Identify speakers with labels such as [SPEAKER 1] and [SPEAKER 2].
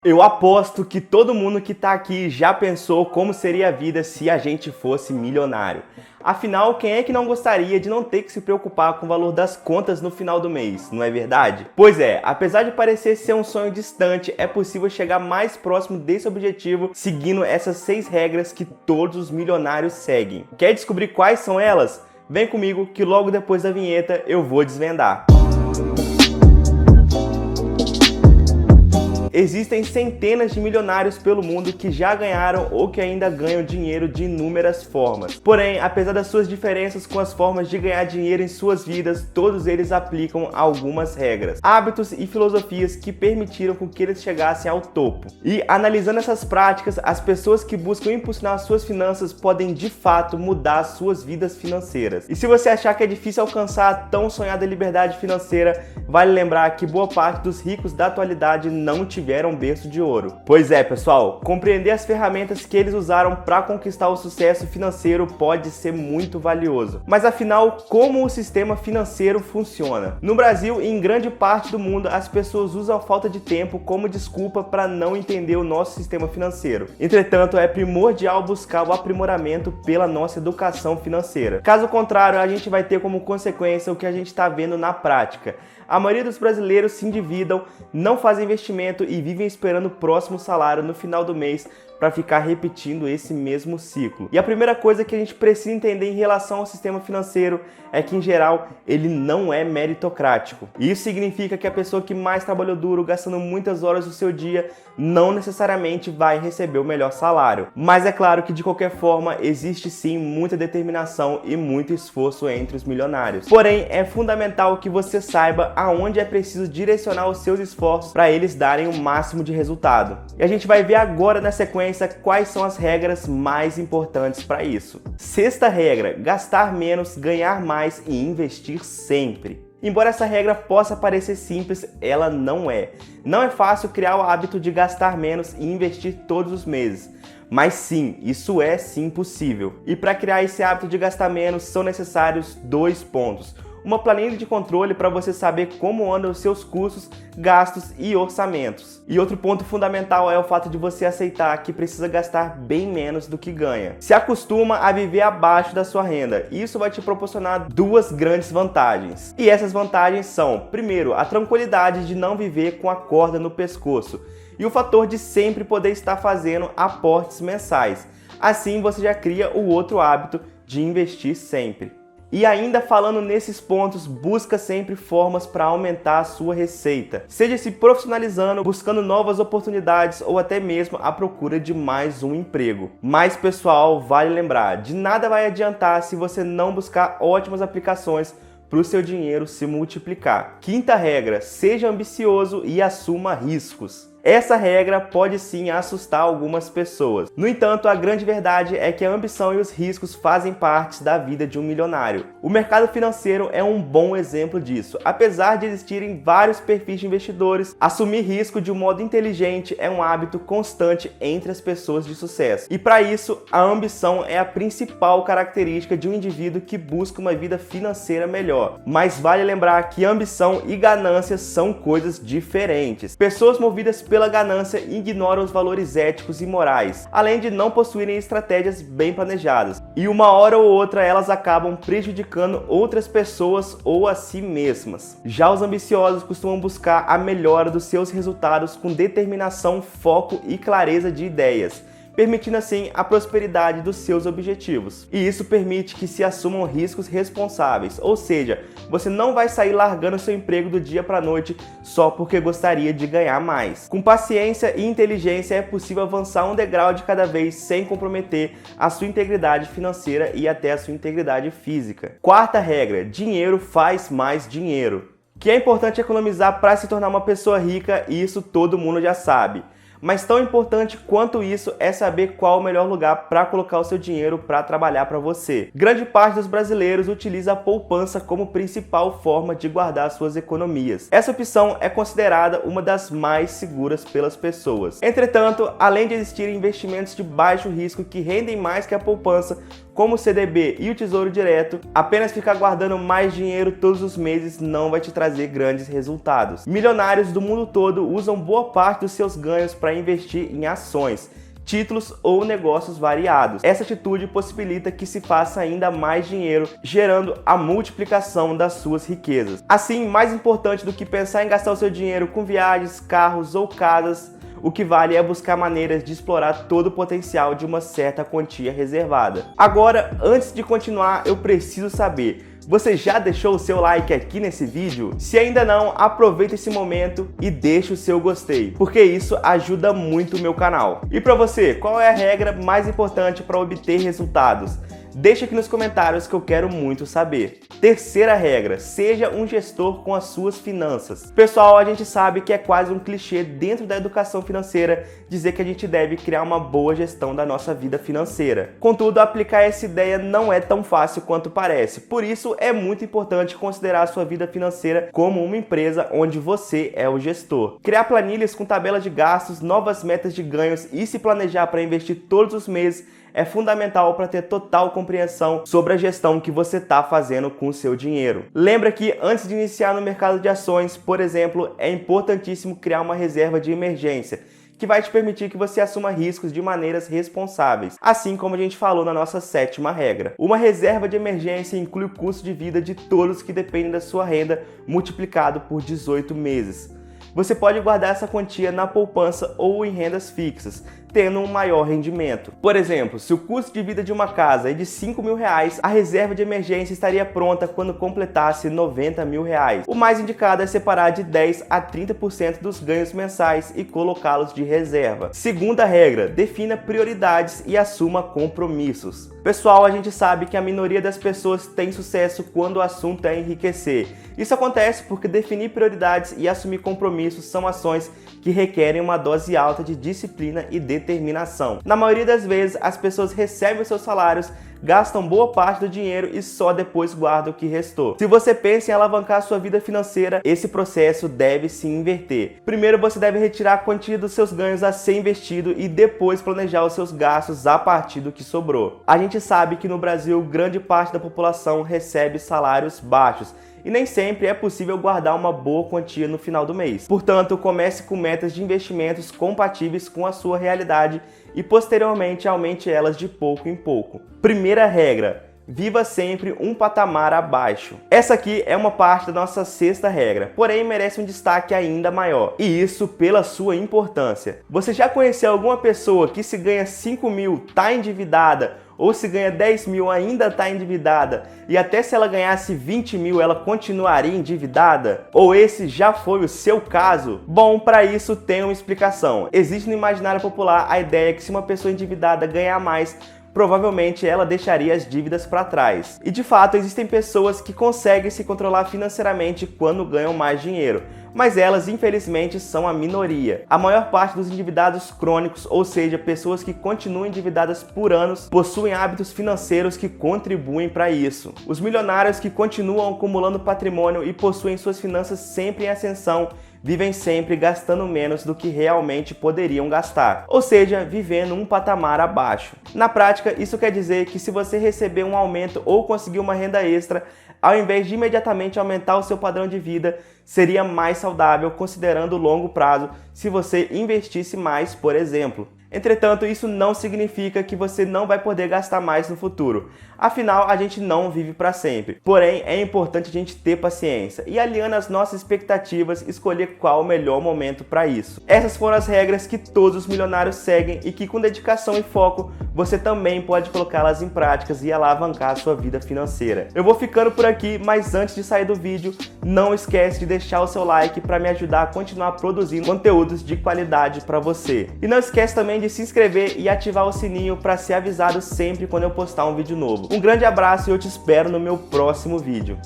[SPEAKER 1] Eu aposto que todo mundo que tá aqui já pensou como seria a vida se a gente fosse milionário. Afinal, quem é que não gostaria de não ter que se preocupar com o valor das contas no final do mês, não é verdade? Pois é, apesar de parecer ser um sonho distante, é possível chegar mais próximo desse objetivo seguindo essas 6 regras que todos os milionários seguem. Quer descobrir quais são elas? Vem comigo que logo depois da vinheta eu vou desvendar. Existem centenas de milionários pelo mundo que já ganharam ou que ainda ganham dinheiro de inúmeras formas. Porém, apesar das suas diferenças com as formas de ganhar dinheiro em suas vidas, todos eles aplicam algumas regras, hábitos e filosofias que permitiram com que eles chegassem ao topo. E analisando essas práticas, as pessoas que buscam impulsionar suas finanças podem de fato mudar suas vidas financeiras. E se você achar que é difícil alcançar a tão sonhada liberdade financeira, vale lembrar que boa parte dos ricos da atualidade não tiveram berço de ouro. Pois é, pessoal, compreender as ferramentas que eles usaram para conquistar o sucesso financeiro pode ser muito valioso. Mas afinal, como o sistema financeiro funciona? No Brasil e em grande parte do mundo, as pessoas usam a falta de tempo como desculpa para não entender o nosso sistema financeiro. Entretanto, é primordial buscar o aprimoramento pela nossa educação financeira. Caso contrário, a gente vai ter como consequência o que a gente está vendo na prática. A maioria dos brasileiros se endividam, não fazem investimento e vivem esperando o próximo salário no final do mês para ficar repetindo esse mesmo ciclo. E a primeira coisa que a gente precisa entender em relação ao sistema financeiro é que, em geral, ele não é meritocrático. Isso significa que a pessoa que mais trabalhou duro, gastando muitas horas do seu dia, não necessariamente vai receber o melhor salário. Mas é claro que, de qualquer forma, existe sim muita determinação e muito esforço entre os milionários. Porém, é fundamental que você saiba aonde é preciso direcionar os seus esforços para eles darem o máximo de resultado. E a gente vai ver agora na sequência quais são as regras mais importantes para isso. Sexta regra: gastar menos, ganhar mais e investir sempre. Embora essa regra possa parecer simples, ela não é. Não é fácil criar o hábito de gastar menos e investir todos os meses. Mas sim, isso é sim possível. E para criar esse hábito de gastar menos, são necessários 2 pontos. Uma planilha de controle para você saber como andam os seus custos, gastos e orçamentos. E outro ponto fundamental é o fato de você aceitar que precisa gastar bem menos do que ganha. Se acostuma a viver abaixo da sua renda. Isso vai te proporcionar 2 grandes vantagens. E essas vantagens são, primeiro, a tranquilidade de não viver com a corda no pescoço e o fator de sempre poder estar fazendo aportes mensais. Assim você já cria o outro hábito de investir sempre. E ainda falando nesses pontos, busca sempre formas para aumentar a sua receita. Seja se profissionalizando, buscando novas oportunidades ou até mesmo à procura de mais um emprego. Mas pessoal, vale lembrar, de nada vai adiantar se você não buscar ótimas aplicações para o seu dinheiro se multiplicar. Quinta regra: seja ambicioso e assuma riscos. Essa regra pode sim assustar algumas pessoas. No entanto, a grande verdade é que a ambição e os riscos fazem parte da vida de um milionário. O mercado financeiro é um bom exemplo disso. Apesar de existirem vários perfis de investidores, assumir risco de um modo inteligente é um hábito constante entre as pessoas de sucesso. E para isso, a ambição é a principal característica de um indivíduo que busca uma vida financeira melhor. Mas vale lembrar que ambição e ganância são coisas diferentes. Pessoas movidas pela ganância ignoram os valores éticos e morais, além de não possuírem estratégias bem planejadas. E uma hora ou outra elas acabam prejudicando outras pessoas ou a si mesmas. Já os ambiciosos costumam buscar a melhora dos seus resultados com determinação, foco e clareza de ideias, permitindo assim a prosperidade dos seus objetivos. E isso permite que se assumam riscos responsáveis, ou seja, você não vai sair largando seu emprego do dia para a noite só porque gostaria de ganhar mais. Com paciência e inteligência é possível avançar um degrau de cada vez sem comprometer a sua integridade financeira e até a sua integridade física. Quarta regra: dinheiro faz mais dinheiro. Que é importante economizar para se tornar uma pessoa rica, e isso todo mundo já sabe. Mas tão importante quanto isso é saber qual o melhor lugar para colocar o seu dinheiro para trabalhar para você. Grande parte dos brasileiros utiliza a poupança como principal forma de guardar suas economias. Essa opção é considerada uma das mais seguras pelas pessoas. Entretanto, além de existirem investimentos de baixo risco que rendem mais que a poupança, como o CDB e o Tesouro Direto, apenas ficar guardando mais dinheiro todos os meses não vai te trazer grandes resultados. Milionários do mundo todo usam boa parte dos seus ganhos para investir em ações, títulos ou negócios variados. Essa atitude possibilita que se faça ainda mais dinheiro, gerando a multiplicação das suas riquezas. Assim, mais importante do que pensar em gastar o seu dinheiro com viagens, carros ou casas, o que vale é buscar maneiras de explorar todo o potencial de uma certa quantia reservada. Agora, antes de continuar, eu preciso saber: você já deixou o seu like aqui nesse vídeo? Se ainda não, aproveita esse momento e deixa o seu gostei, porque isso ajuda muito o meu canal. E para você, qual é a regra mais importante para obter resultados? Deixa aqui nos comentários que eu quero muito saber. Terceira regra: seja um gestor com as suas finanças. Pessoal, a gente sabe que é quase um clichê dentro da educação financeira dizer que a gente deve criar uma boa gestão da nossa vida financeira. Contudo, aplicar essa ideia não é tão fácil quanto parece. Por isso, é muito importante considerar a sua vida financeira como uma empresa onde você é o gestor. Criar planilhas com tabela de gastos, novas metas de ganhos e se planejar para investir todos os meses é fundamental para ter total compreensão sobre a gestão que você está fazendo com o seu dinheiro. Lembra que antes de iniciar no mercado de ações, por exemplo, é importantíssimo criar uma reserva de emergência, que vai te permitir que você assuma riscos de maneiras responsáveis, assim como a gente falou na nossa sétima regra. Uma reserva de emergência inclui o custo de vida de todos que dependem da sua renda multiplicado por 18 meses. Você pode guardar essa quantia na poupança ou em rendas fixas, tendo um maior rendimento. Por exemplo, se o custo de vida de uma casa é de R$5.000, a reserva de emergência estaria pronta quando completasse R$90.000. O mais indicado é separar de 10 a 30% dos ganhos mensais e colocá-los de reserva. Segunda regra: defina prioridades e assuma compromissos. Pessoal, a gente sabe que a minoria das pessoas tem sucesso quando o assunto é enriquecer. Isso acontece porque definir prioridades e assumir compromissos são ações que requerem uma dose alta de disciplina e determinação. Na maioria das vezes, as pessoas recebem os seus salários, gastam boa parte do dinheiro e só depois guardam o que restou. Se você pensa em alavancar a sua vida financeira, esse processo deve se inverter. Primeiro, você deve retirar a quantia dos seus ganhos a ser investido e depois planejar os seus gastos a partir do que sobrou. A gente sabe que no Brasil, grande parte da população recebe salários baixos e nem sempre é possível guardar uma boa quantia no final do mês. Portanto, comece com metas de investimentos compatíveis com a sua realidade e posteriormente aumente elas de pouco em pouco. Primeira regra: viva sempre um patamar abaixo. Essa aqui é uma parte da nossa sexta regra, porém merece um destaque ainda maior, e isso pela sua importância. Você já conheceu alguma pessoa que se ganha 5 mil está endividada, ou se ganha 10 mil ainda está endividada, e até se ela ganhasse 20 mil ela continuaria endividada? Ou esse já foi o seu caso? Bom, para isso tem uma explicação. Existe no imaginário popular a ideia que se uma pessoa endividada ganhar mais, provavelmente ela deixaria as dívidas para trás. E de fato, existem pessoas que conseguem se controlar financeiramente quando ganham mais dinheiro, mas elas infelizmente são a minoria. A maior parte dos endividados crônicos, ou seja, pessoas que continuam endividadas por anos, possuem hábitos financeiros que contribuem para isso. Os milionários que continuam acumulando patrimônio e possuem suas finanças sempre em ascensão, vivem sempre gastando menos do que realmente poderiam gastar, ou seja, vivendo um patamar abaixo. Na prática, isso quer dizer que se você receber um aumento ou conseguir uma renda extra, ao invés de imediatamente aumentar o seu padrão de vida, seria mais saudável considerando o longo prazo se você investisse mais, por exemplo. Entretanto, isso não significa que você não vai poder gastar mais no futuro. Afinal, a gente não vive para sempre. Porém, é importante a gente ter paciência e, alinhando as nossas expectativas, escolher qual o melhor momento para isso. Essas foram as regras que todos os milionários seguem e que, com dedicação e foco, você também pode colocá-las em práticas e alavancar a sua vida financeira. Eu vou ficando por aqui, mas antes de sair do vídeo, não esquece de deixar o seu like para me ajudar a continuar produzindo conteúdos de qualidade para você. E não esquece também de se inscrever e ativar o sininho para ser avisado sempre quando eu postar um vídeo novo. Um grande abraço e eu te espero no meu próximo vídeo.